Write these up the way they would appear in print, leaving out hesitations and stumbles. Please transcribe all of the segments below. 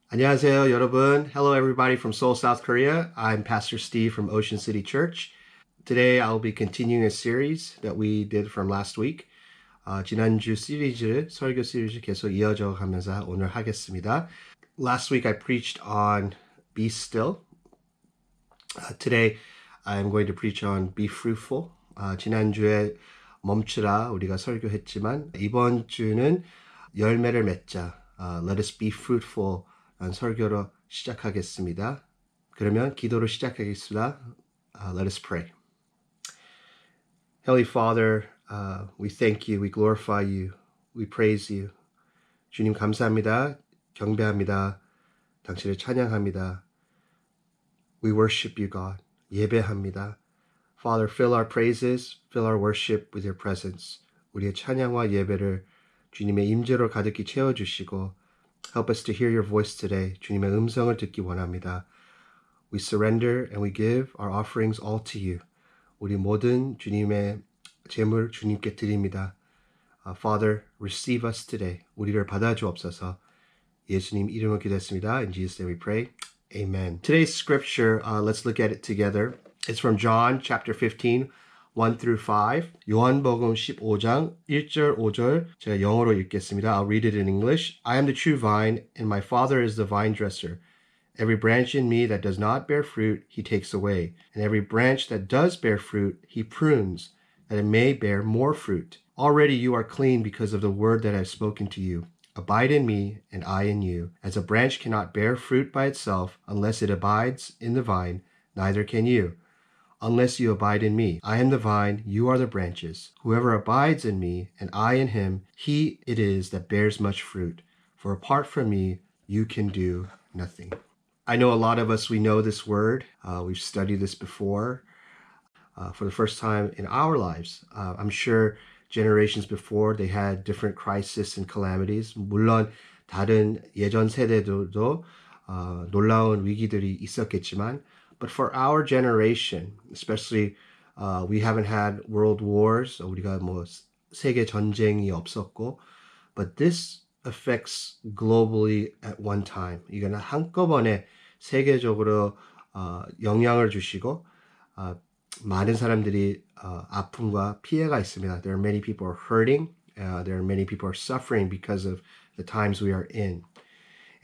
안녕하세요, 여러분. Hello, everybody from Seoul, South Korea. I'm Pastor Steve from Ocean City Church. Today, I'll be continuing a series that we did from last week. 지난주 설교 시리즈 계속 이어져 가면서 오늘 하겠습니다. Last week, I preached on Be Still. Today, I'm going to preach on Be Fruitful. 지난주에 멈추라 우리가 설교했지만 이번 주는 열매를 맺자. Let us be fruitful. 설교로 시작하겠습니다. 그러면 기도로 시작하겠습니다. Let us pray. Heavenly Father, we thank you, we glorify you, we praise you. 주님 감사합니다. 경배합니다. 당신을 찬양합니다. We worship you, God. 예배합니다. Father, fill our praises, fill our worship with your presence. 우리의 찬양과 예배를 주님의 임재로 가득히 채워주시고 Help us to hear your voice today. 주님의 음성을 듣기 원합니다. We surrender and we give our offerings all to you. 우리 모든 주님의 제물 주님께 드립니다. Father, receive us today. 우리를 받아주옵소서. 예수님 이름으로 기도했습니다. In Jesus' name we pray. Amen. Today's scripture, let's look at it together. It's from John chapter 15, 1 through 5. 요한복음 15장 1절 5절 제가 영어로 읽겠습니다. I'll read it in English. I am the true vine, and my Father is the vine dresser. Every branch in me that does not bear fruit, he takes away. And every branch that does bear fruit, he prunes, that it may bear more fruit. Already you are clean because of the word that I have spoken to you. Abide in me, and I in you. As a branch cannot bear fruit by itself unless it abides in the vine, neither can you. Unless you abide in me. I am the vine, you are the branches. Whoever abides in me, and I in him, he it is that bears much fruit. For apart from me, you can do nothing. I know a lot of us, we know this word. We've studied this before for the first time in our lives. I'm sure generations before, they had different crises and calamities. 물론 다른 예전 세대들도 놀라운 위기들이 있었겠지만 But for our generation, especially we haven't had world wars, 우리가 뭐 세계 전쟁이 없었고, but this affects globally at one time. 이거는 한꺼번에 세계적으로 영향을 주시고 많은 사람들이 아픔과 피해가 있습니다. There are many people are hurting. There are many people are suffering because of the times we are in.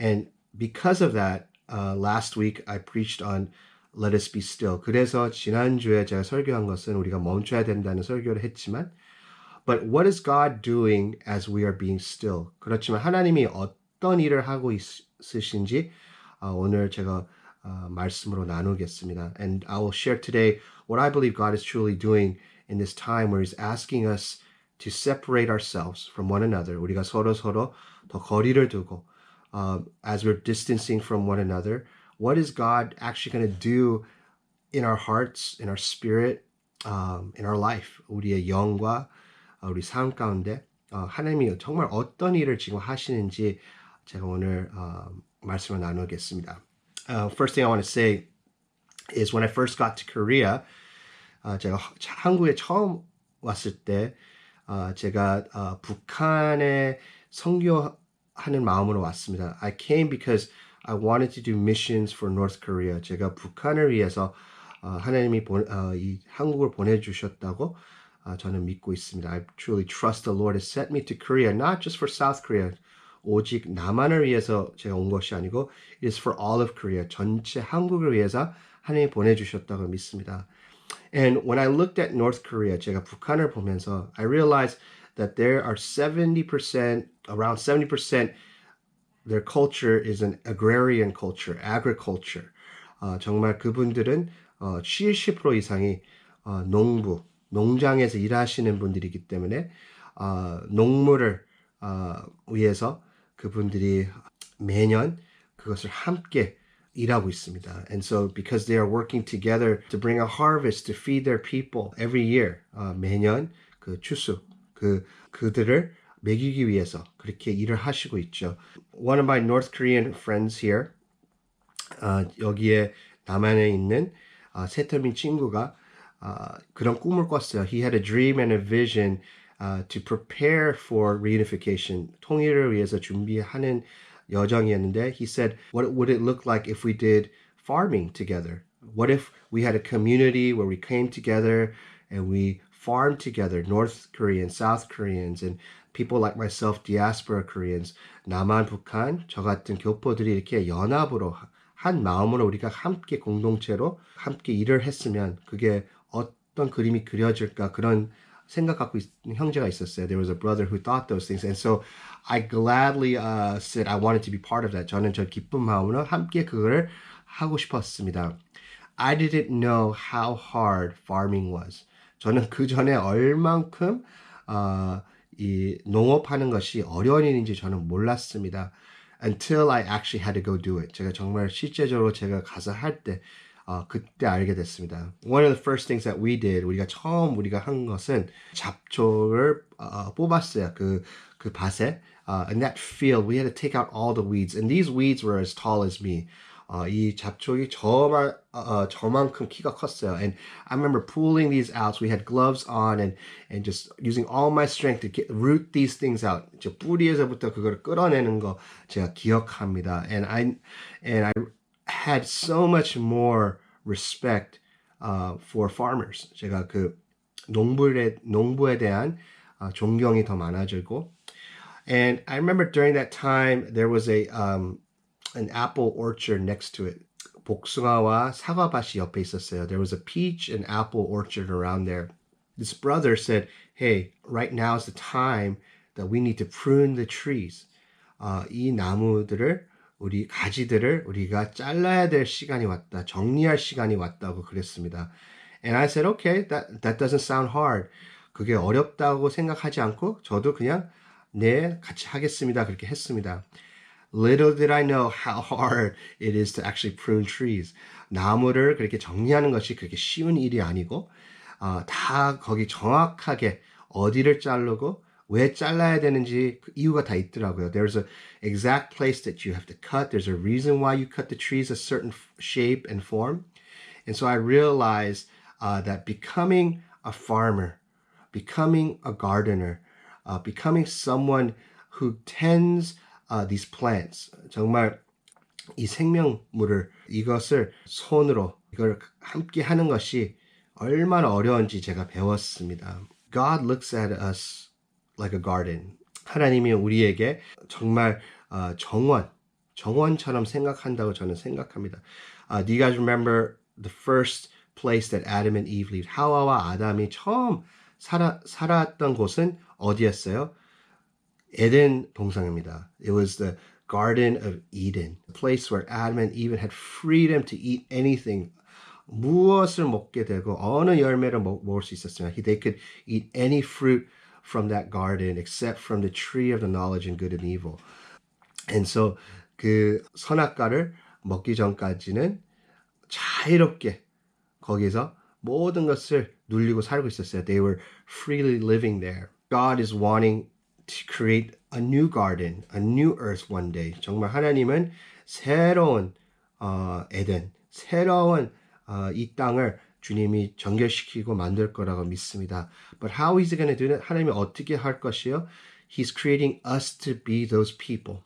And because of that, last week I preached on Let us be still. 그래서 지난주에 제가 설교한 것은 우리가 멈춰야 된다는 설교를 했지만 But what is God doing as we are being still? 그렇지만 하나님이 어떤 일을 하고 있으신지 오늘 제가 말씀으로 나누겠습니다. And I will share today what I believe God is truly doing in this time where He's asking us to separate ourselves from one another. 우리가 서로 더 거리를 두고 as we're distancing from one another, what is God actually going to do in our hearts, in our spirit, in our life? 우리의 영과 우리 삶 가운데 하나님이 정말 어떤 일을 지금 하시는지 제가 오늘 말씀을 나누겠습니다. First thing I want to say is when I first got to Korea, 제가 한국에 처음 왔을 때 제가 북한에 선교하는 마음으로 왔습니다. I came because I wanted to do missions for North Korea. 제가 북한을 위해서 하나님이 이 한국을 보내주셨다고 저는 믿고 있습니다. I truly trust the Lord has sent me to Korea, not just for South Korea. 오직 남한을 위해서 제가 온 것이 아니고 it is for all of Korea. 전체 한국을 위해서 하나님이 보내주셨다고 믿습니다. And when I looked at North Korea, 제가 북한을 보면서 I realized that there are 70%, around 70% their culture is an agrarian culture, agriculture. 정말 그분들은 70% 이상이 농장에서 일하시는 분들이기 때문에 농물을 위해서 그분들이 매년 그것을 함께 일하고 있습니다. And so because they are working together to bring a harvest to feed their people every year, 매년 그 추수, 그들을 먹이기 위해서 그렇게 일을 하시고 있죠. One of my North Korean friends here, 여기에 남한에 있는 세터민 친구가 그런 꿈을 꿨어요. He had a dream and a vision to prepare for reunification, 통일을 위해서 준비하는 여정이었는데 he said, what would it look like if we did farming together? What if we had a community where we came together and we farmed together, North Koreans, South Koreans, and people like myself, diaspora Koreans, 남한, 북한, 저 같은 교포들이 이렇게 연합으로 한 마음으로 우리가 함께 공동체로 함께 일을 했으면 그게 어떤 그림이 그려질까 그런 생각 갖고 있는 형제가 있었어요. There was a brother who thought those things, and so I gladly said I wanted to be part of that. 저는 저 기쁜 마음으로 함께 그걸 하고 싶었습니다. I didn't know how hard farming was. 저는 그 전에 얼만큼 이 농업하는 것이 어려운 일인지 저는 몰랐습니다. Until I actually had to go do it. 제가 정말 실제적으로 제가 가서 할 때 그때 알게 됐습니다. One of the first things that we did, 우리가 한 것은 잡초를 뽑았어요. 그 밭에. In that field, we had to take out all the weeds. And these weeds were as tall as me. 이 잡초기 저만큼 키가 컸어요. And I remember pulling these out. So we had gloves on and just using all my strength to root these things out. 이제 뿌리에서부터 그걸 끌어내는 거 제가 기억합니다. And I had so much more respect for farmers. 제가 그 농부에 대한 존경이 더 많아지고. And I remember during that time there was an apple orchard next to it. 복숭아와 사과밭이 옆에 있었어요. There was a peach and apple orchard around there. This brother said, hey, right now is the time that we need to prune the trees. 이 나무들을 우리 가지들을 우리가 잘라야 될 시간이 왔다. 정리할 시간이 왔다고 그랬습니다. And I said, okay, that doesn't sound hard. 그게 어렵다고 생각하지 않고 저도 그냥 네, 같이 하겠습니다. 그렇게 했습니다. Little did I know how hard it is to actually prune trees. 나무를 그렇게 정리하는 것이 그렇게 쉬운 일이 아니고 다 거기 정확하게 어디를 자르고 왜 잘라야 되는지 그 이유가 다 있더라고요. There's an exact place that you have to cut. There's a reason why you cut the trees a certain shape and form. And so I realized that becoming a farmer, becoming a gardener, becoming someone who tends these plants, 정말 이 생명물을 이것을 손으로 이걸 함께 하는 것이 얼마나 어려운지 제가 배웠습니다. God looks at us like a garden. 하나님이 우리에게 정말 정원처럼 생각한다고 저는 생각합니다. Do you guys remember the first place that Adam and Eve lived? 하와와 아담이 처음 살았던 곳은 어디였어요? 에덴 동산입니다. It was the Garden of Eden, a place where Adam and Eve had freedom to eat anything. 무엇을 먹게 되고 어느 열매를 먹을 수 있었으면 they could eat any fruit from that garden except from the tree of the knowledge of good and evil. And so 그 선악과를 먹기 전까지는 자유롭게 거기서 모든 것을 누리고 살고 있었어요. They were freely living there. God is wanting to create a new garden, a new earth one day. 정말 하나님은 새로운 에덴, 새로운 이 땅을 주님이 정결시키고 만들 거라고 믿습니다. But how is he going to do that? 하나님이 어떻게 할 것이요? He's creating us to be those people.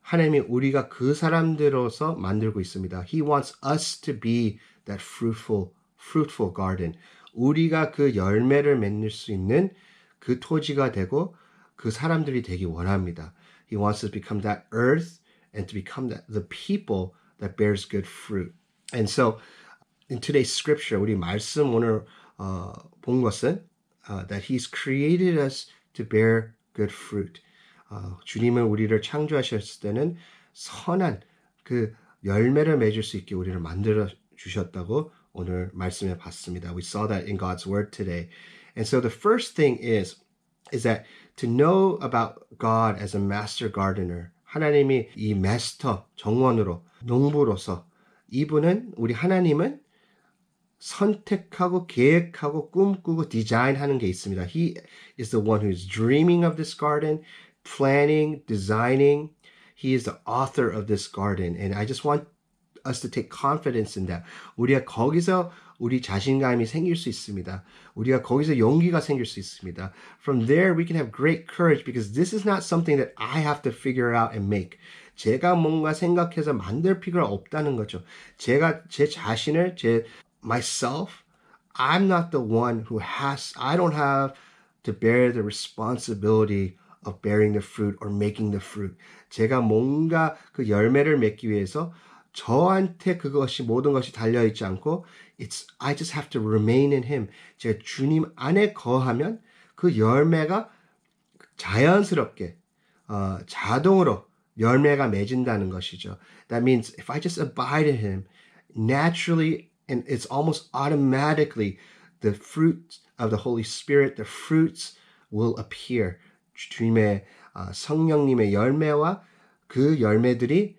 하나님이 우리가 그 사람들로서 만들고 있습니다. He wants us to be that fruitful garden. 우리가 그 열매를 맺을 수 있는 그 토지가 되고 그 사람들이 되기 원합니다. He wants us to become that earth and to become the people that bears good fruit. And so in today's scripture, 우리 말씀 오늘 본 것은 that He's created us to bear good fruit. 주님은 우리를 창조하셨을 때는 선한 그 열매를 맺을 수 있게 우리를 만들어 주셨다고 오늘 말씀해 봤습니다. We saw that in God's word today. And so the first thing is that to know about God as a master gardener, 하나님이 이 마스터 정원으로 농부로서 이분은 우리 하나님은 선택하고 계획하고 꿈꾸고 디자인하는 게 있습니다. He is the one who is dreaming of this garden, planning, designing. He is the author of this garden. And I just want us to take confidence in that. 우리가 거기서 우리 자신감이 생길 수 있습니다. 우리가 거기서 용기가 생길 수 있습니다. From there, we can have great courage because this is not something that I have to figure out and make. 제가 뭔가 생각해서 만들 필요가 없다는 거죠. 제가 제 자신을, myself, I'm not the one I don't have to bear the responsibility of bearing the fruit or making the fruit. 제가 뭔가 그 열매를 맺기 위해서 저한테 모든 것이 달려있지 않고 I just have to remain in Him. 제가 주님 안에 거하면 그 열매가 자연스럽게 자동으로 열매가 맺은다는 것이죠. That means if I just abide in Him, naturally and it's almost automatically the fruit of the Holy Spirit, the fruits will appear. 주님의 성령님의 열매와 그 열매들이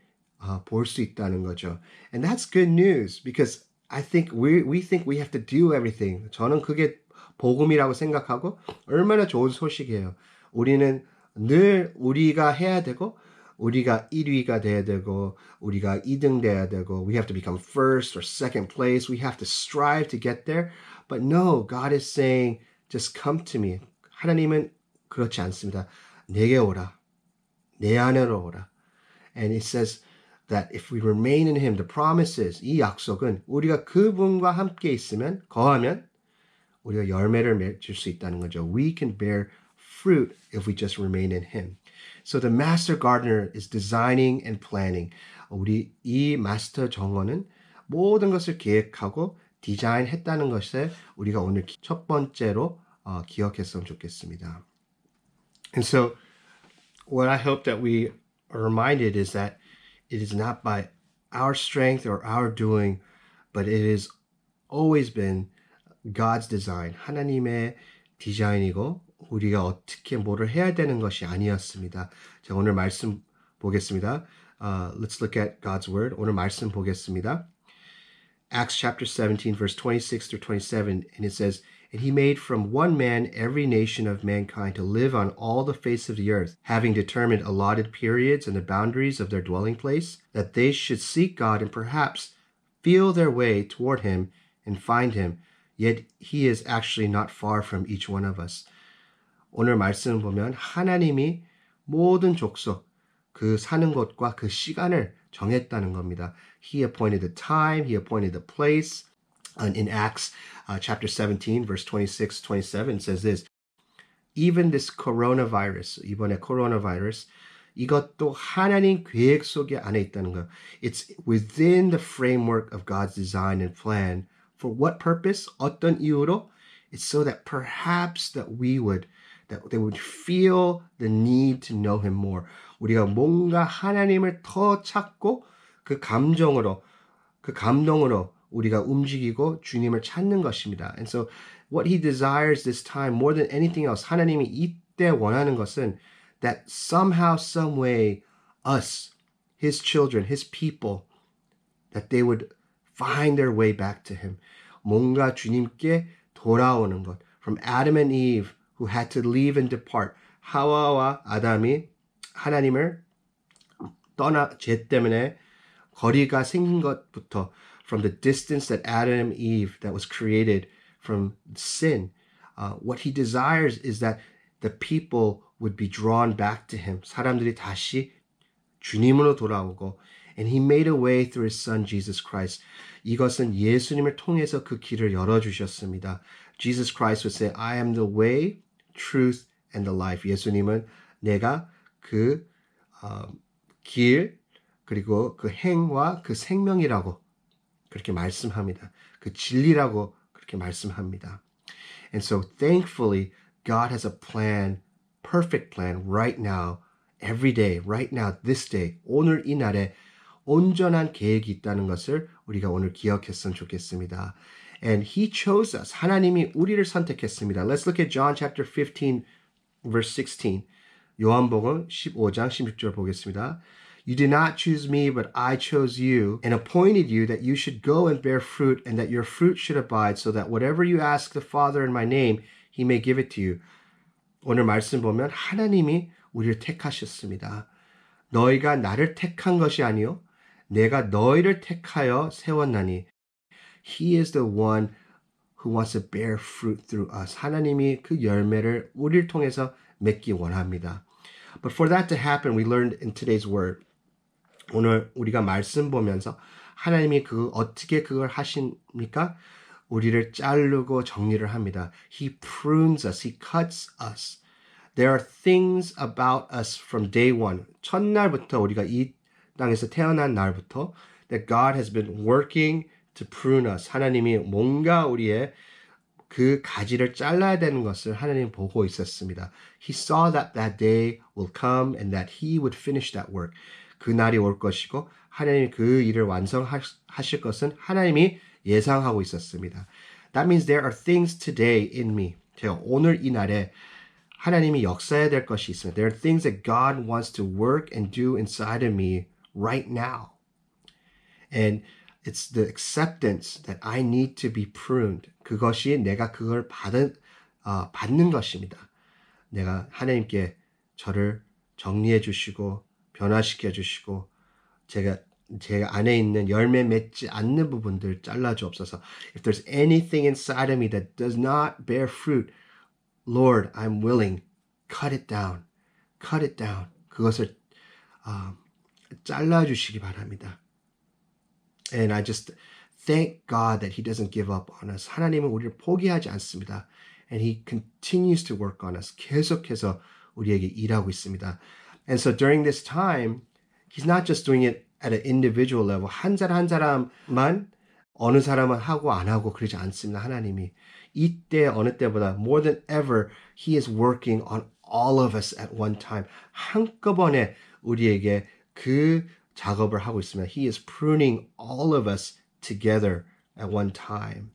볼 수 있다는 거죠. And that's good news because I think we think we have to do everything. 저는 그게 복음이라고 생각하고 얼마나 좋은 소식이에요. 우리는 늘 우리가 해야 되고 우리가 1위가 돼야 되고 우리가 2등 돼야 되고 we have to become first or second place. We have to strive to get there. But no, God is saying just come to me. 하나님은 그렇지 않습니다. 내게 오라. 내 안으로 오라. And it says that if we remain in Him, the promise is, 이 약속은 우리가 그분과 함께 있으면, 거하면 우리가 열매를 맺을 수 있다는 거죠. We can bear fruit if we just remain in Him. So the master gardener is designing and planning. 우리 이 마스터 정원은 모든 것을 계획하고 디자인했다는 것을 우리가 오늘 첫 번째로 기억했으면 좋겠습니다. And so what I hope that we are reminded is that it is not by our strength or our doing, but it has always been God's design, 하나님의 디자인이고 우리가 어떻게 뭐를 해야 되는 것이 아니었습니다. 자, 오늘 말씀 보겠습니다. Let's look at God's word. 오늘 말씀 보겠습니다. Acts chapter 17, verse 26 through 27, and it says, And He made from one man every nation of mankind to live on all the face of the earth, having determined allotted periods and the boundaries of their dwelling place, that they should seek God and perhaps feel their way toward Him and find Him. Yet He is actually not far from each one of us. 오늘 말씀을 보면 하나님이 모든 족속, 그 사는 곳과 그 시간을 정했다는 겁니다. He appointed the time, He appointed the place. And in Acts chapter 17, verse 26, 27 says this, Even this coronavirus, 이번에 coronavirus, 이것도 하나님 계획 속에 안에 있다는 거. It's within the framework of God's design and plan. For what purpose? 어떤 이유로? It's so that perhaps that they would feel the need to know Him more. 우리가 뭔가 하나님을 더 찾고 그 감동으로 우리가 움직이고 주님을 찾는 것입니다. And so what He desires this time more than anything else, 하나님이 이때 원하는 것은 that somehow, some way, us, His children, His people, that they would find their way back to Him. 뭔가 주님께 돌아오는 것. From Adam and Eve, who had to leave and depart. 하와와 아담이 하나님을 죄 때문에 거리가 생긴 것부터 from the distance that Adam and Eve that was created from sin. What He desires is that the people would be drawn back to Him. 사람들이 다시 주님으로 돌아오고 and He made a way through His Son Jesus Christ. 이것은 예수님을 통해서 그 길을 열어주셨습니다. Jesus Christ would say, I am the way, truth, and the life. 예수님은 내가 그 길 그리고 그 행과 그 생명이라고 그렇게 말씀합니다. 그 진리라고 그렇게 말씀합니다. And so thankfully, God has a plan, perfect plan right now, every day, right now, this day, 오늘 이 날에 온전한 계획이 있다는 것을 우리가 오늘 기억했으면 좋겠습니다. And He chose us. 하나님이 우리를 선택했습니다. Let's look at John chapter 15, verse 16. 요한복음 15장 16절 보겠습니다. You did not choose me, but I chose you and appointed you that you should go and bear fruit and that your fruit should abide so that whatever you ask the Father in my name, He may give it to you. 오늘 말씀 보면 하나님이 우리를 택하셨습니다. 너희가 나를 택한 것이 아니요 내가 너희를 택하여 세웠나니. He is the one who wants to bear fruit through us. 하나님이 그 열매를 우리를 통해서 맺기 원합니다. But for that to happen, we learned in today's word. 오늘 우리가 말씀 보면서 하나님이 어떻게 그걸 하십니까? 우리를 자르고 정리를 합니다. He prunes us. He cuts us. There are things about us from day one. 첫날부터 우리가 이 땅에서 태어난 날부터 that God has been working to prune us. 하나님이 뭔가 우리의 그 가지를 잘라야 되는 것을 하나님 보고 있었습니다. He saw that that day will come and that he would finish that work. 그 날이 올 것이고 하나님이 그 일을 완성하실 것은 하나님이 예상하고 있었습니다. That means there are things today in me. 제가 오늘 이 날에 하나님이 역사해야 될 것이 있습니다. There are things that God wants to work and do inside of me right now. And it's the acceptance that I need to be pruned. 그것이 내가 그걸 받는 것입니다. 내가 하나님께 저를 정리해 주시고 변화시켜 주시고 제가 안에 있는 열매 맺지 않는 부분들 잘라 주옵소서. If there's anything inside of me that does not bear fruit, Lord, I'm willing. Cut it down. Cut it down. 그것을 잘라 주시기 바랍니다. And I just thank God that He doesn't give up on us. 하나님은 우리를 포기하지 않습니다. And He continues to work on us. 계속해서 우리에게 일하고 있습니다. And so during this time, He's not just doing it at an individual level. 한 사람만 어느 사람은 하고 안 하고 그러지 않습니다. 하나님이 이때 어느 때보다 more than ever He is working on all of us at one time. 한꺼번에 우리에게 그 작업을 하고 있습니다. He is pruning all of us together at one time.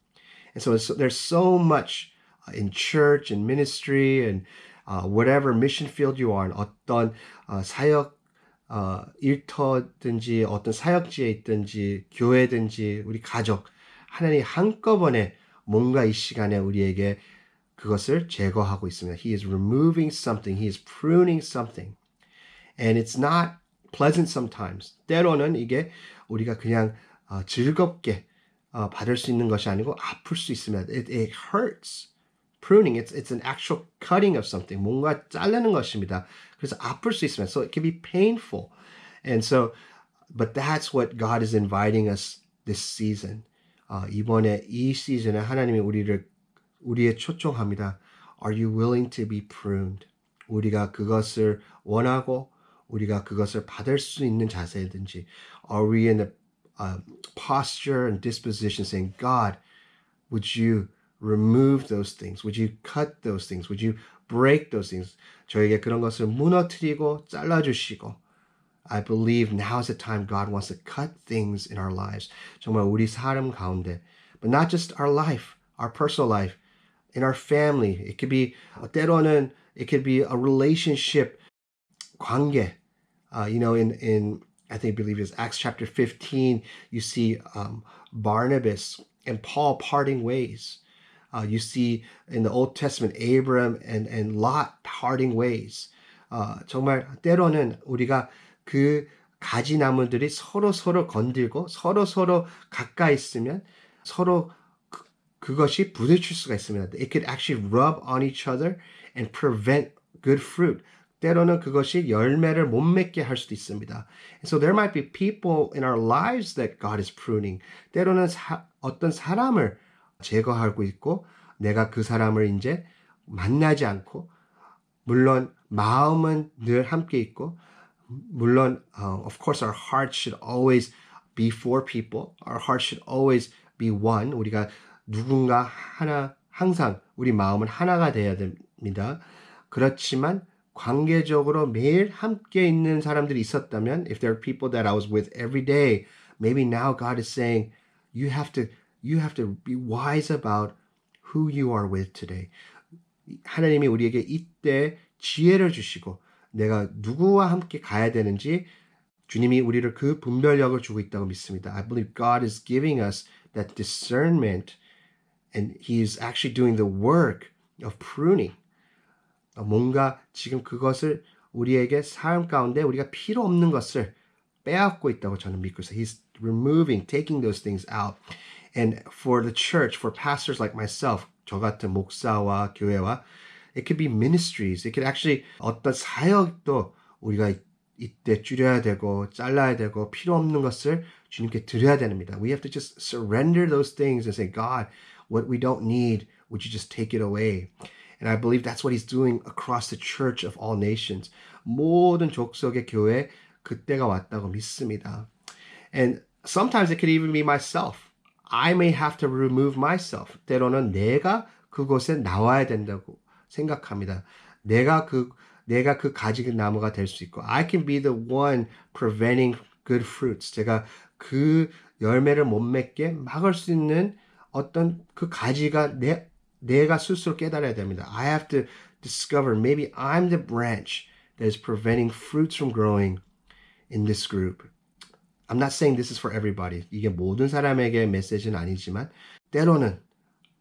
And so there's so much in church and ministry and whatever mission field you are, 어떤 사역 일터든지 어떤 사역지에 있든지 교회든지 우리 가족 하나님 한꺼번에 뭔가 이 시간에 우리에게 그것을 제거하고 있습니다. He is removing something. He is pruning something. And it's not pleasant sometimes. 때로는 이게 우리가 그냥 즐겁게 받을 수 있는 것이 아니고 아플 수 있습니다. It hurts. Pruning, it's an actual cutting of something. 뭔가 자르는 것입니다. 그래서 아플 수 있습니다. So it can be painful. And so, but that's what God is inviting us this season. 이번에 이 시즌에 하나님이 우리의 초청합니다. Are you willing to be pruned? 우리가 그것을 원하고 우리가 그것을 받을 수 있는 자세든지 Are we in a posture and disposition saying, God, would you remove those things? Would you cut those things? Would you break those things? 저에게 그런 것을 무너뜨리고 잘라주시고 I believe now is the time God wants to cut things in our lives. 정말 우리 삶 가운데 But not just our life, our personal life, in our family. It could be 때로는 it could be a relationship 관계. In I believe it's Acts chapter 15, you see Barnabas and Paul parting ways. You see in the Old Testament Abraham and Lot parting ways. 정말 때로는 우리가 그 가지나무들이 서로 건들고 서로 가까이 있으면 서로 그것이 부딪힐 수가 있습니다. It could actually rub on each other and prevent good fruit. 때로는 그것이 열매를 못 맺게 할 수도 있습니다. And so there might be people in our lives that God is pruning. 때로는 어떤 사람을 제거하고 있고 내가 그 사람을 이제 만나지 않고 물론 마음은 늘 함께 있고 물론 of course our heart should always be for people. Our heart should always be one. 우리가 누군가 하나 항상 우리 마음은 하나가 돼야 됩니다. 그렇지만 관계적으로 매일 함께 있는 사람들이 있었다면 if there are people that I was with every day, maybe now God is saying you have to be wise about who you are with today. 하나님이 우리에게 이때 지혜를 주시고 내가 누구와 함께 가야 되는지 주님이 우리를 그 분별력을 주고 있다고 믿습니다. I believe God is giving us that discernment and He is actually doing the work of pruning. 뭔가 지금 그것을 우리에게 삶 가운데 우리가 필요 없는 것을 빼앗고 있다고 저는 믿고 있어요. He's removing, taking those things out. And for the church, for pastors like myself, 저 같은 목사와 교회와, it could be ministries. It could actually 어떤 사역도 우리가 이때 줄여야 되고 잘라야 되고 필요 없는 것을 주님께 드려야 됩니다. We have to just surrender those things and say, God, what we don't need, would you just take it away? And I believe that's what he's doing across the church of all nations. 모든 족속의 교회 그때가 왔다고 믿습니다. And sometimes it could even be myself. I may have to remove myself. 때로는 내가 그곳에 나와야 된다고 생각합니다. 내가 그 가지 나무가 될 수 있고, I can be the one preventing good fruits. 제가 그 열매를 못 맺게 막을 수 있는 어떤 그 가지가 내가 스스로 깨달아야 됩니다. I have to discover maybe I'm the branch that is preventing fruits from growing in this group. I'm not saying this is for everybody. 이게 모든 사람에게 메시지는 아니지만 때로는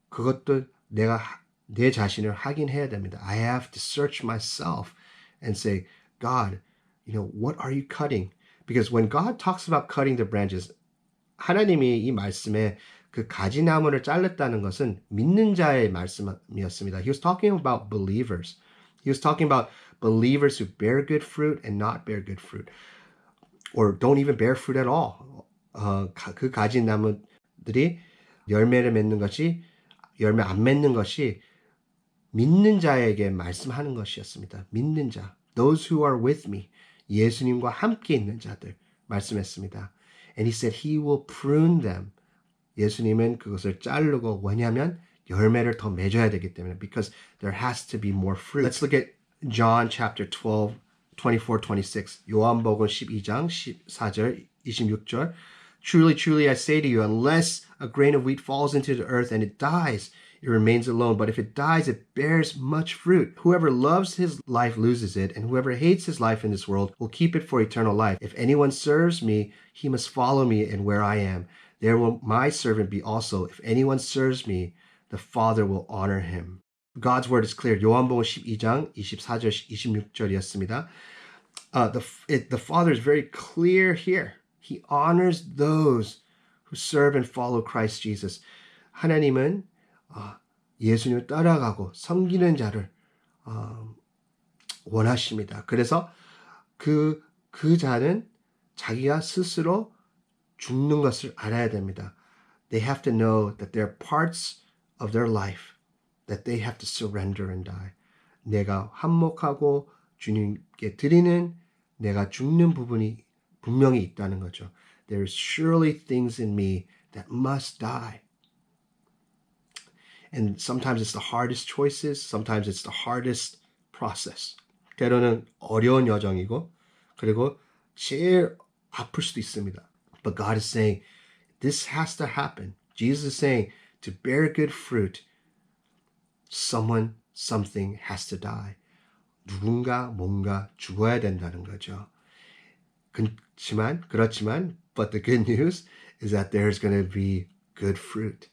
그것도 내가 내 자신을 확인해야 됩니다. I have to search myself and say, God, what are you cutting? Because when God talks about cutting the branches, 하나님이 이 말씀에 그 가지나무를 잘랐다는 것은 믿는 자의 말씀이었습니다. He was talking about believers. He was talking about believers who bear good fruit and not bear good fruit. Or don't even bear fruit at all. 그 가지나무들이 열매를 맺는 것이 열매 안 맺는 것이 믿는 자에게 말씀하는 것이었습니다. 믿는 자. Those who are with me. 예수님과 함께 있는 자들 말씀했습니다. And he said he will prune them. 예수님은 그것을 자르고 왜냐하면 열매를 더 맺어야 되기 때문에 because there has to be more fruit. Let's look at John chapter 12, 24, 26. 요한복음 12장 14절, 26절. Truly, truly, I say to you, unless a grain of wheat falls into the earth and it dies, it remains alone. But if it dies, it bears much fruit. Whoever loves his life loses it, and whoever hates his life in this world will keep it for eternal life. If anyone serves me, he must follow me, and where I am, there will my servant be also. If anyone serves me, the Father will honor him. God's word is clear. 요한복음 12장 24절 26절이었습니다. The Father is very clear here. He honors those who serve and follow Christ Jesus. 하나님은 예수님을 따라가고 섬기는 자를 원하십니다. 그래서 그 자는 자기가 스스로 죽는 것을 알아야 됩니다. They have to know that there are parts of their life that they have to surrender and die. 내가 한몫하고 주님께 드리는 내가 죽는 부분이 분명히 있다는 거죠. There is surely things in me that must die. And sometimes it's the hardest choices. Sometimes it's the hardest process. 때로는 어려운 여정이고 그리고 제일 아플 수도 있습니다. But God is saying, this has to happen. Jesus is saying, to bear good fruit, someone, something has to die. 누군가, 뭔가 죽어야 된다는 거죠. 그렇지만, but the good news is that there's going to be good fruit.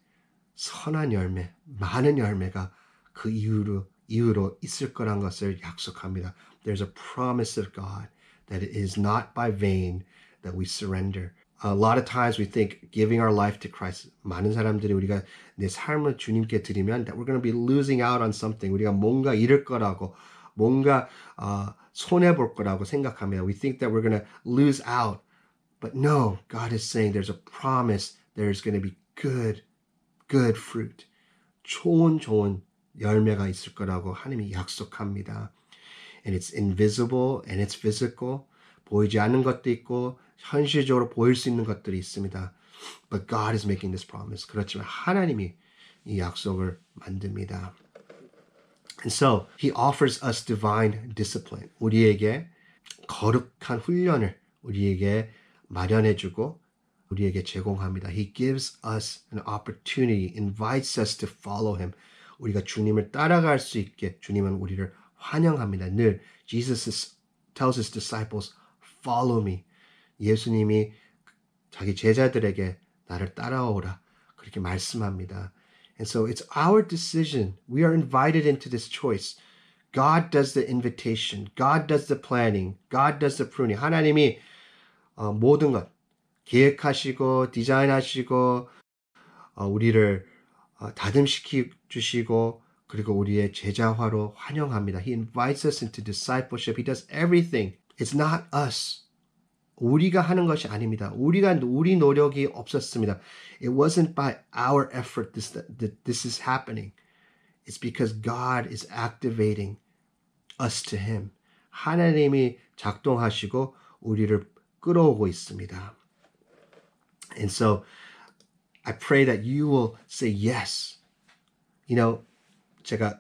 선한 열매, 많은 열매가 그 이후로 있을 거란 것을 약속합니다. There's a promise of God that it is not by vain that we surrender. A lot of times we think giving our life to Christ, 많은 사람들이 우리가 내 삶을 주님께 드리면 that we're going to be losing out on something. 우리가 뭔가 잃을 거라고, 뭔가 손해볼 거라고 생각합니다. We think that we're going to lose out. But no, God is saying there's a promise. There's going to be good fruit. 좋은 열매가 있을 거라고 하나님이 약속합니다. And it's invisible and it's physical. 보이지 않는 것도 있고 현실적으로 보일 수 있는 것들이 있습니다. But God is making this promise. 그렇지만 하나님이 이 약속을 만듭니다. And so he offers us divine discipline. 우리에게 거룩한 훈련을 우리에게 마련해주고 우리에게 제공합니다. He gives us an opportunity, invites us to follow him. 우리가 주님을 따라갈 수 있게 주님은 우리를 환영합니다. 늘 Jesus tells his disciples, follow me. 예수님이 자기 제자들에게 나를 따라오라 그렇게 말씀합니다. And so it's our decision. We are invited into this choice. God does the invitation. God does the planning. God does the pruning. 하나님이 모든 것 계획하시고 디자인하시고 우리를 다듬시키 주시고 그리고 우리의 제자화로 환영합니다. He invites us into discipleship. He does everything. It's not us. 우리가 하는 것이 아닙니다. 우리 노력이 없었습니다. It wasn't by our effort that this is happening. It's because God is activating us to Him. 하나님이 작동하시고 우리를 끌어오고 있습니다. And so I pray that you will say yes. 제가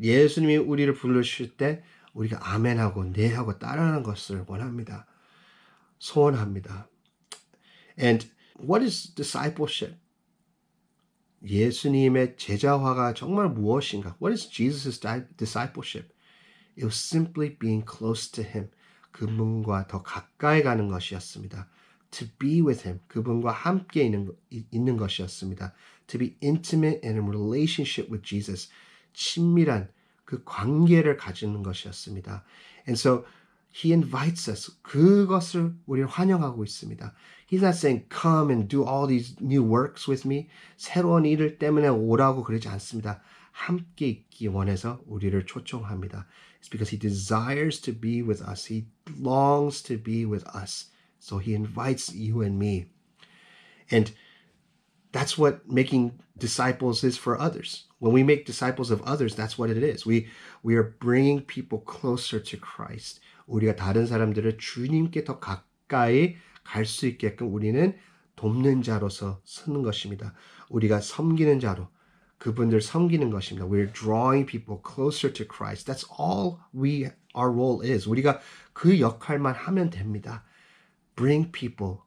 예수님이 우리를 부르실 때 우리가 아멘하고 네 하고 따라하는 것을 원합니다. 소원합니다. And what is discipleship? 예수님의 제자화가 정말 무엇인가? What is Jesus' discipleship? It was simply being close to Him. 그분과 더 가까이 가는 것이었습니다. To be with Him. 그분과 함께 있는 것이었습니다. To be intimate and in relationship with Jesus. 친밀한 그 관계를 가지는 것이었습니다. And so He invites us. 그것을 우리를 환영하고 있습니다. He's not saying come and do all these new works with me. 새로운 일을 때문에 오라고 그러지 않습니다. 함께 있기 원해서 우리를 초청합니다. It's because He desires to be with us. He longs to be with us. So He invites you and me. And that's what making disciples is for others. When we make disciples of others, that's what it is. We are bringing people closer to Christ. 우리가 다른 사람들을 주님께 더 가까이 갈 수 있게끔 우리는 돕는 자로서 서는 것입니다. 우리가 섬기는 자로 그분들 섬기는 것입니다. We're drawing people closer to Christ. That's all our role is. 우리가 그 역할만 하면 됩니다. Bring people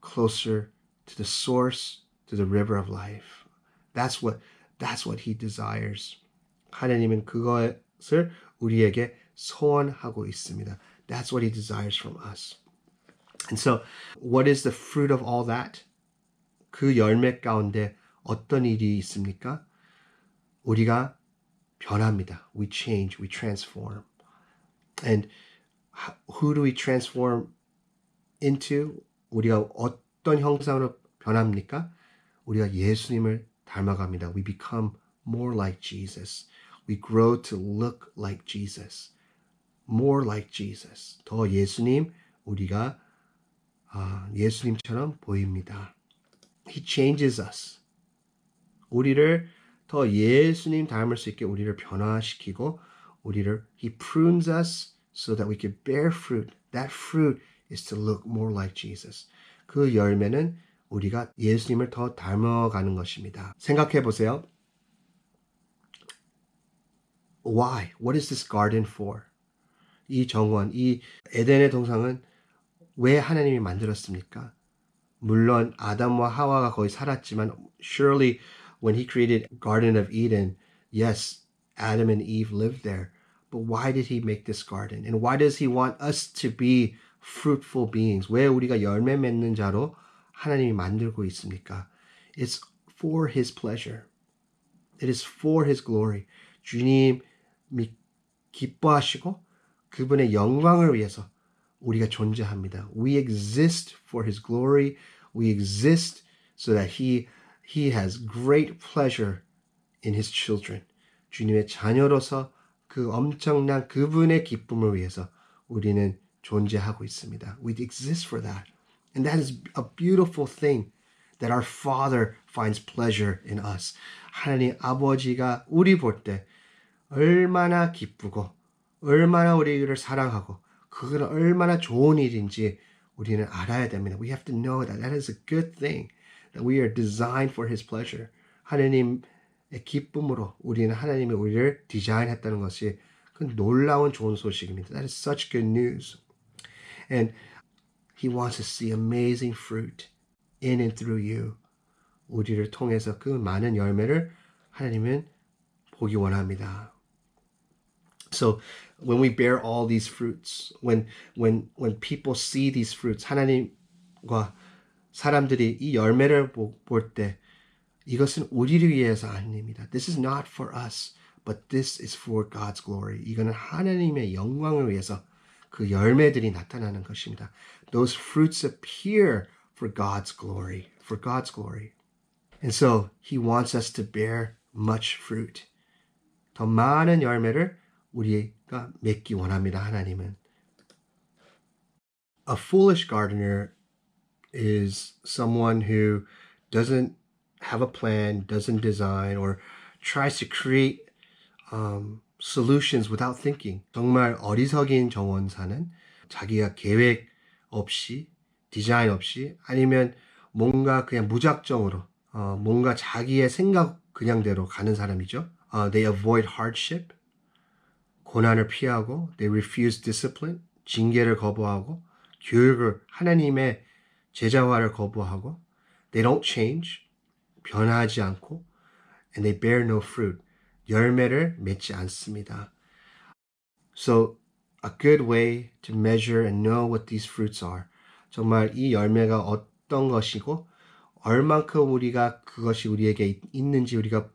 closer to the source, to the river of life. That's what He desires. 하나님은 그것을 우리에게 소원하고 있습니다. That's what He desires from us. And so, what is the fruit of all that? 그 열매 가운데 어떤 일이 있습니까? 우리가 변합니다. We change, we transform. And who do we transform into? 우리가 어떤 형상으로 변합니까? 우리가 예수님을 닮아갑니다. We become more like Jesus. We grow to look like Jesus. More like Jesus. 더 예수님, 우리가 예수님처럼 보입니다. He changes us. 우리를 더 예수님 닮을 수 있게 우리를 변화시키고 He prunes us so that we can bear fruit. That fruit is to look more like Jesus. 그 열매는 우리가 예수님을 더 닮아가는 것입니다. 생각해 보세요. Why? What is this garden for? 이 정원, 이 에덴의 동상은 왜 하나님이 만들었습니까? 물론 아담과 하와가 거기 살았지만 surely when He created Garden of Eden, yes, Adam and Eve lived there. But why did He make this garden? And why does He want us to be fruitful beings? 왜 우리가 열매 맺는 자로 하나님이 만들고 있습니까? It's for His pleasure. It is for His glory. 주님이 기뻐하시고 그분의 영광을 위해서 우리가 존재합니다. We exist for His glory. We exist so that He has great pleasure in His children. 주님의 자녀로서 그 엄청난 그분의 기쁨을 위해서 우리는 존재하고 있습니다. We exist for that. And that is a beautiful thing that our Father finds pleasure in us. 하나님 아버지가 우리 볼 때 얼마나 기쁘고 얼마나 우리를 사랑하고 그건 얼마나 좋은 일인지 우리는 알아야 됩니다. We have to know that that is a good thing. That we are designed for His pleasure. 하나님의 기쁨으로 우리는 하나님이 우리를 디자인했다는 것이 그 놀라운 좋은 소식입니다. That is such good news. And He wants to see amazing fruit in and through you. 우리를 통해서 그 많은 열매를 하나님은 보기 원합니다. So when we bear all these fruits, when people see these fruits, 하나님과 사람들이 이 열매를 볼 때 이것은 우리를 위해서 아닙니다. This is not for us, but this is for God's glory. 이거는 하나님의 영광을 위해서 그 열매들이 나타나는 것입니다. Those fruits appear for God's glory, for God's glory. And so he wants us to bear much fruit. 더 많은 열매를 우리가 맺기 원합니다. 하나님은. A foolish gardener is someone who doesn't have a plan, doesn't design, or tries to create solutions without thinking. 정말 어리석인 정원사는 자기가 계획 없이, 디자인 없이, 아니면 뭔가 그냥 무작정으로, 뭔가 자기의 생각 그냥대로 가는 사람이죠. They avoid hardship, 고난을 피하고, they refuse discipline, 징계를 거부하고, 교육을, 하나님의 제자화를 거부하고, they don't change, 변하지 않고, and they bear no fruit, 열매를 맺지 않습니다. So, a good way to measure and know what these fruits are. 정말 이 열매가 어떤 것이고, 얼만큼 우리가 그것이 우리에게 있는지 우리가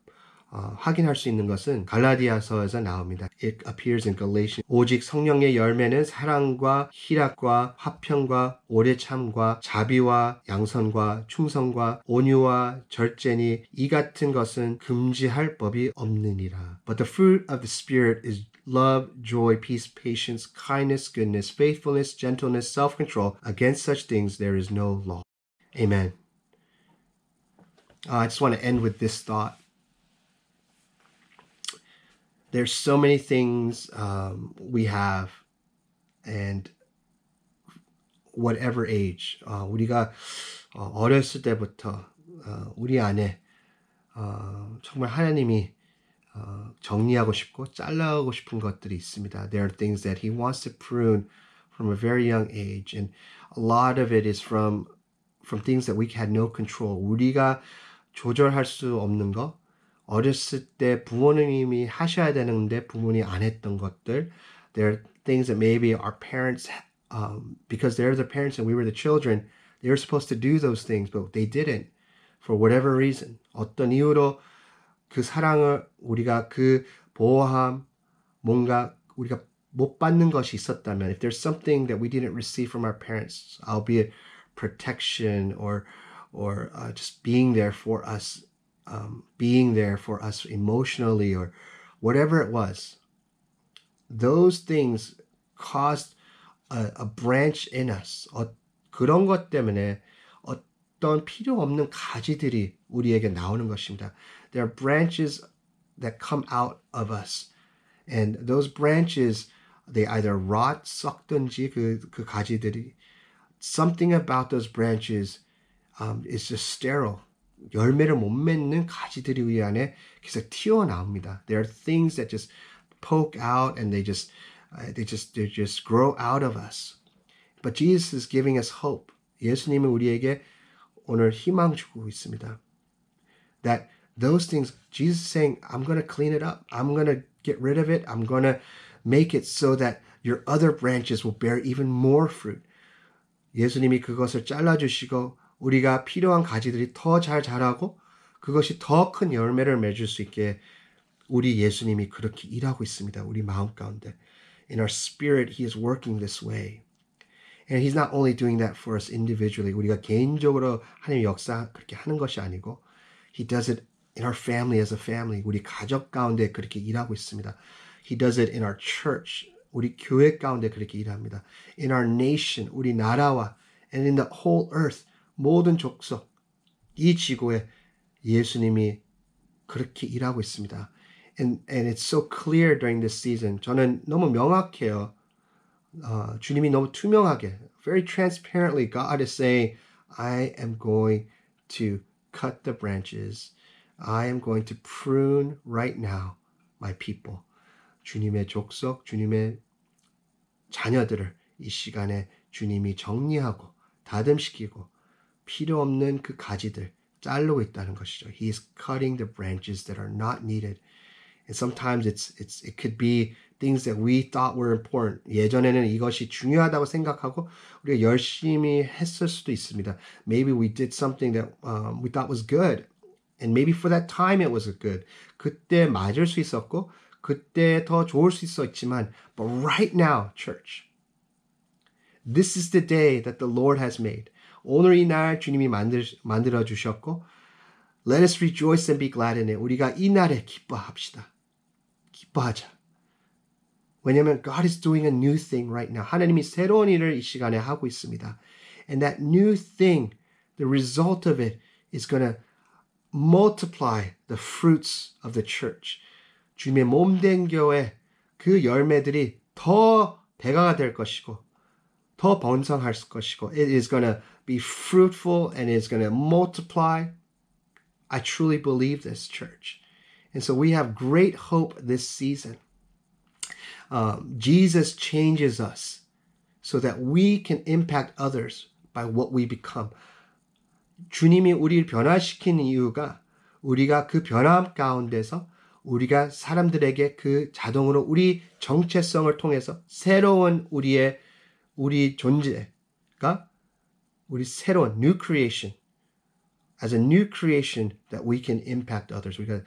확인할 수 있는 것은 갈라디아서에서 나옵니다. It appears in Galatians. 오직 성령의 열매는 사랑과 희락과 화평과 오래참과 자비와 양선과 충성과 온유와 절제니 이 같은 것은 금지할 법이 없느니라. But the fruit of the Spirit is love, joy, peace, patience, kindness, goodness, faithfulness, gentleness, self-control. Against such things there is no law. Amen. I just want to end with this thought. There's so many things we have, and whatever age, 우리가 어렸을 때부터 우리 안에 정말 하나님이 정리하고 싶고 잘라가고 싶은 것들이 있습니다. There are things that He wants to prune from a very young age, and a lot of it is from things that we had no control. 우리가 조절할 수 없는 거. 어렸을 때 부모님이 하셔야 되는데 부모님이 안 했던 것들. There are things that maybe our parents, because they're the parents and we were the children, they were supposed to do those things, but they didn't. For whatever reason. 어떤 이유로 그 사랑을 우리가 그 보호함, 뭔가 우리가 못 받는 것이 있었다면, if there's something that we didn't receive from our parents, albeit protection or just being there for us, emotionally or whatever it was, those things caused a branch in us. 그런 것 때문에 어떤 필요 없는 가지들이 우리에게 나오는 것입니다. There are branches that come out of us, and those branches, they either rot, 썩든지 그 가지들이, something about those branches is just sterile. 열매를 못 맺는 가지들이 우리 안에 계속 튀어나옵니다. There are things that just poke out and they just grow out of us. But Jesus is giving us hope. 예수님은 우리에게 오늘 희망 주고 있습니다. That those things, Jesus is saying, I'm going to clean it up. I'm going to get rid of it. I'm going to make it so that your other branches will bear even more fruit. 예수님이 그것을 잘라주시고 우리가 필요한 가지들이 더 잘 자라고 그것이 더 큰 열매를 맺을 수 있게 우리 예수님이 그렇게 일하고 있습니다. 우리 마음 가운데. In our spirit, He is working this way. And He's not only doing that for us individually. 우리가 개인적으로 하나님의 역사 그렇게 하는 것이 아니고 He does it in our family as a family. 우리 가족 가운데 그렇게 일하고 있습니다. He does it in our church. 우리 교회 가운데 그렇게 일합니다. In our nation, 우리 나라와 and in the whole earth. 모든 족속, 이 지구에 예수님이 그렇게 일하고 있습니다. And it's so clear during this season. 저는 너무 명확해요. 주님이 너무 투명하게, very transparently, God is saying, I am going to cut the branches. I am going to prune right now my people. 주님의 족속, 주님의 자녀들을 이 시간에 주님이 정리하고 다듬시키고 필요 없는 그 가지들 자르고 있다는 것이죠. He is cutting the branches that are not needed. And sometimes it could be things that we thought were important. 예전에는 이것이 중요하다고 생각하고 우리가 열심히 했을 수도 있습니다. Maybe we did something that we thought was good. And maybe for that time it was good. 그때 맞을 수 있었고 그때 더 좋을 수 있었지만 but right now, church, This is the day that the Lord has made. 오늘 이 날 주님이 만들어 주셨고 Let us rejoice and be glad in it. 우리가 이 날에 기뻐합시다. 기뻐하자. 왜냐하면 God is doing a new thing right now. 하나님이 새로운 일을 이 시간에 하고 있습니다. And that new thing, the result of it is going to multiply the fruits of the church. 주님의 몸된 교회 그 열매들이 더 배가가 될 것이고 더 번성할 것이고 it is going to be fruitful and it is going to multiply. I truly believe this, church. And so we have great hope this season. Jesus changes us so that we can impact others by what we become. 주님이 우리를 변화시키는 이유가 우리가 그 변함 가운데서 우리가 사람들에게 그 자동으로 우리 정체성을 통해서 새로운 우리 존재가 우리 새로운 new creation as a new creation that we can impact others. 우리가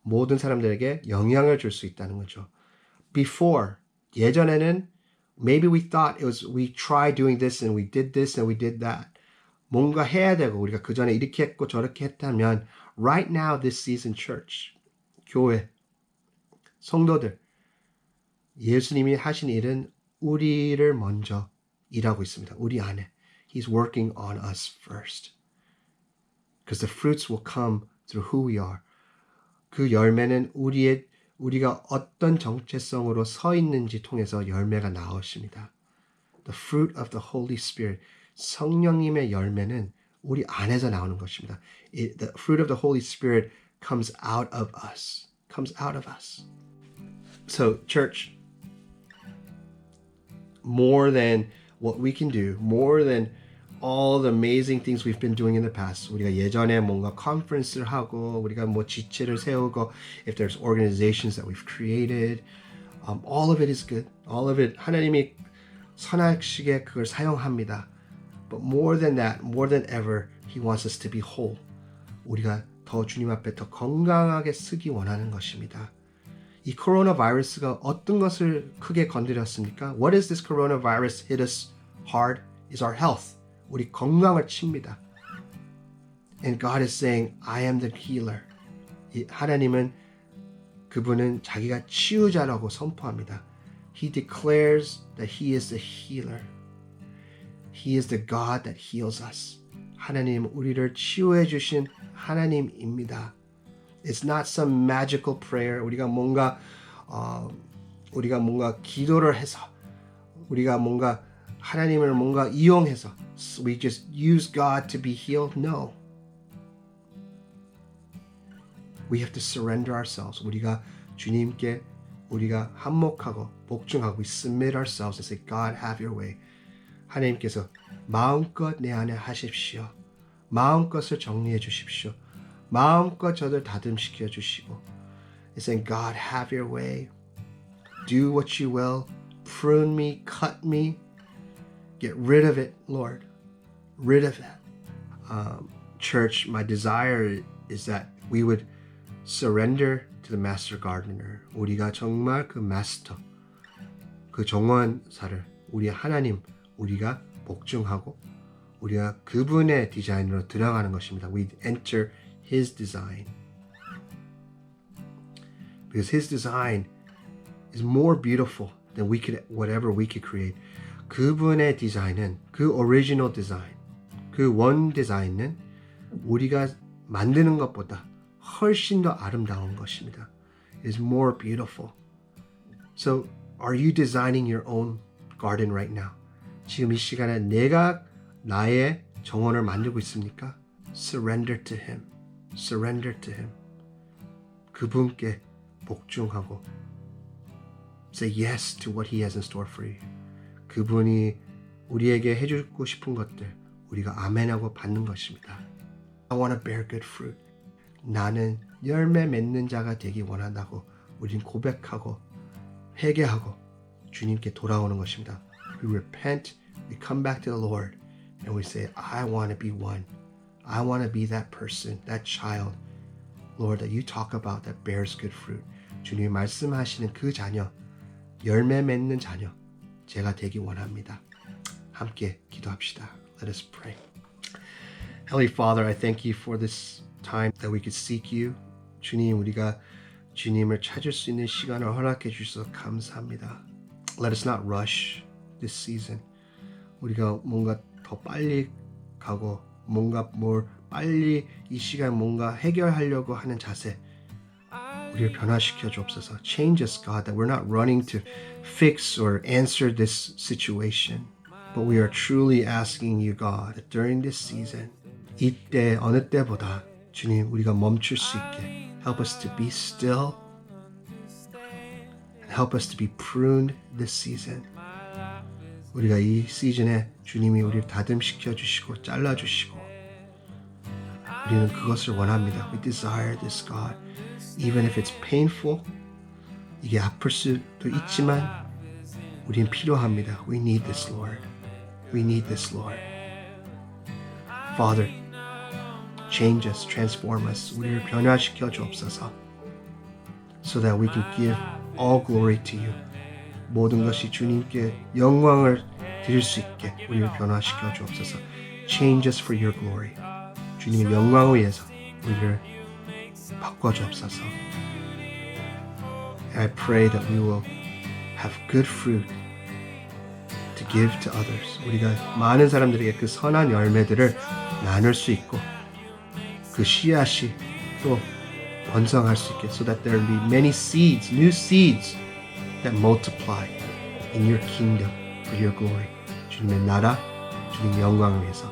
모든 사람들에게 영향을 줄 수 있다는 거죠. Before, 예전에는 maybe we thought it was we tried doing this and we did this and we did that. 뭔가 해야 되고 우리가 그 전에 이렇게 했고 저렇게 했다면 right now this season church, 교회, 성도들 예수님이 하신 일은 우리를 먼저 일하고 있습니다. 우리 안에. He's working on us first. Because the fruits will come through who we are. 그 열매는 우리가 어떤 정체성으로 서 있는지 통해서 열매가 나오십니다. The fruit of the Holy Spirit. 성령님의 열매는 우리 안에서 나오는 것입니다. The fruit of the Holy Spirit comes out of us. Comes out of us. So, church, more than what we can do, more than all the amazing things we've been doing in the past. 우리가 예전에 뭔가 컨퍼런스를 하고 우리가 뭐 지체를 세우고 if there's organizations that we've created, all of it is good. All of it 하나님이 선하시게 그걸 사용합니다. But more than that, more than ever, He wants us to be whole. 우리가 더 주님 앞에 더 건강하게 쓰기 원하는 것입니다. 이 코로나 바이러스가 어떤 것을 크게 건드렸습니까? What is this coronavirus hit us hard? Is our health. 우리 건강을 칩니다. And God is saying, I am the healer. 하나님은 그분은 자기가 치유자라고 선포합니다. He declares that He is the healer. He is the God that heals us. 하나님 우리를 치유해 주신 하나님입니다. It's not some magical prayer. 우리가 뭔가 기도를 해서 우리가 뭔가 하나님을 뭔가 이용해서 we just use God to be healed. No. We have to surrender ourselves. 우리가 주님께 우리가 한몫하고 복종하고 we submit ourselves and say, God, have your way. 하나님께서 마음껏 내 안에 하십시오. 마음껏을 정리해 주십시오. 마음껏 저들 다듬시켜 주시고 It's saying, God, have your way. Do what you will. Prune me, cut me. Get rid of it, Lord. Rid of it. Church, my desire is that we would surrender to the master gardener. 우리가 정말 그 마스터, 그 정원사를 우리 하나님, 우리가 복종하고 우리가 그분의 디자인으로 들어가는 것입니다. We enter His design. Because His design is more beautiful than whatever we could create. 그분의 디자인은 그 original design, 그 원 디자인은 우리가 만드는 것보다 훨씬 더 아름다운 것입니다. It is more beautiful. So, are you designing your own garden right now? 지금 이 시간에 내가 나의 정원을 만들고 있습니까? Surrender to Him. Surrender to Him. 그분께 복종하고 say yes to what He has in store for you. 그분이 우리에게 해주고 싶은 것들 우리가 아멘하고 받는 것입니다. I want to bear good fruit. 나는 열매 맺는 자가 되기 원한다고 우리는 고백하고 회개하고 주님께 돌아오는 것입니다. We repent, we come back to the Lord and we say, I want to be one. I want to be that person, that child, Lord, that you talk about that bears good fruit. 주님이 말씀하시는 그 자녀, 열매 맺는 자녀 제가 되기 원합니다. 함께 기도합시다. Let us pray. Heavenly Father, I thank you for this time that we could seek you. 주님, 우리가 주님을 찾을 수 있는 시간을 허락해 주셔서 감사합니다. Let us not rush this season. 우리가 뭔가 더 빨리 가고 뭔가 뭘 빨리 이 시간 뭔가 해결하려고 하는 자세 우리를 변화시켜 주옵소서. Change us, God, that we're not running to fix or answer this situation. But we are truly asking you, God, that during this season, 이때 어느 때보다 주님 우리가 멈출 수 있게 help us to be still and help us to be pruned this season. 우리가 이 시즌에 주님이 우리를 다듬시켜 주시고 잘라 주시고 우리는 그것을 원합니다. We desire this, God. Even if it's painful, 이게 아플 수도 있지만 우리는 필요합니다. We need this, Lord. We need this, Lord. Father, change us, transform us. 우리를 변화시켜 주옵소서. So that we can give all glory to you. 모든 것이 주님께 영광을 드릴 수 있게 우리를 변화시켜 주옵소서. Change us for your glory. 주님의 영광을 위해서 우리를 바꿔 주옵소서. And I pray that we will have good fruit to give to others. 우리가 많은 사람들에게 그 선한 열매들을 나눌 수 있고 그 씨앗이 또 번성할 수 있게 so that there will be many seeds, new seeds that multiply in your kingdom for your glory. 주님의 나라, 주님의 영광을 위해서.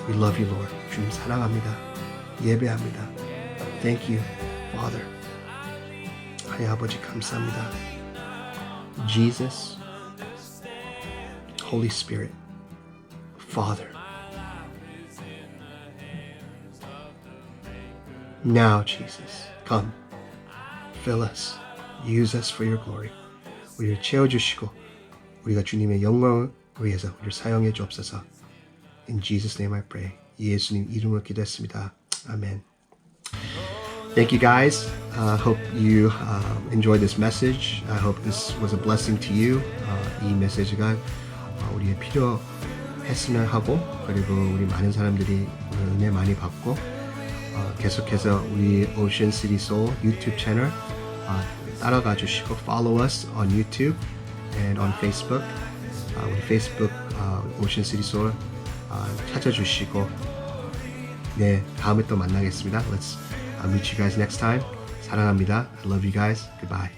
We love you, Lord. 주님 사랑합니다. 예배합니다. Thank you, Father. 하나님 아버지 감사합니다. Jesus, Holy Spirit, Father. Now, Jesus, come, fill us, use us for your glory. 우리를 채워주시고 우리가 주님의 영광을 위해서 우리를 사용해 주옵소서. In Jesus' name I pray. 예수님 이름으로 기도했습니다. Amen. Thank you guys. Hope you enjoyed this message. I hope this was a blessing to you. 이 메시지가 우리의 필요했으면 하고 그리고 우리 많은 사람들이 은혜 많이 받고 계속해서 우리 Ocean City Soul YouTube 채널 따라가 주시고 follow us on YouTube and on Facebook. 우리 Facebook Ocean City Soul 찾아주시고 네 다음에 또 만나겠습니다. Let's meet you guys next time. 사랑합니다. I love you guys. Goodbye.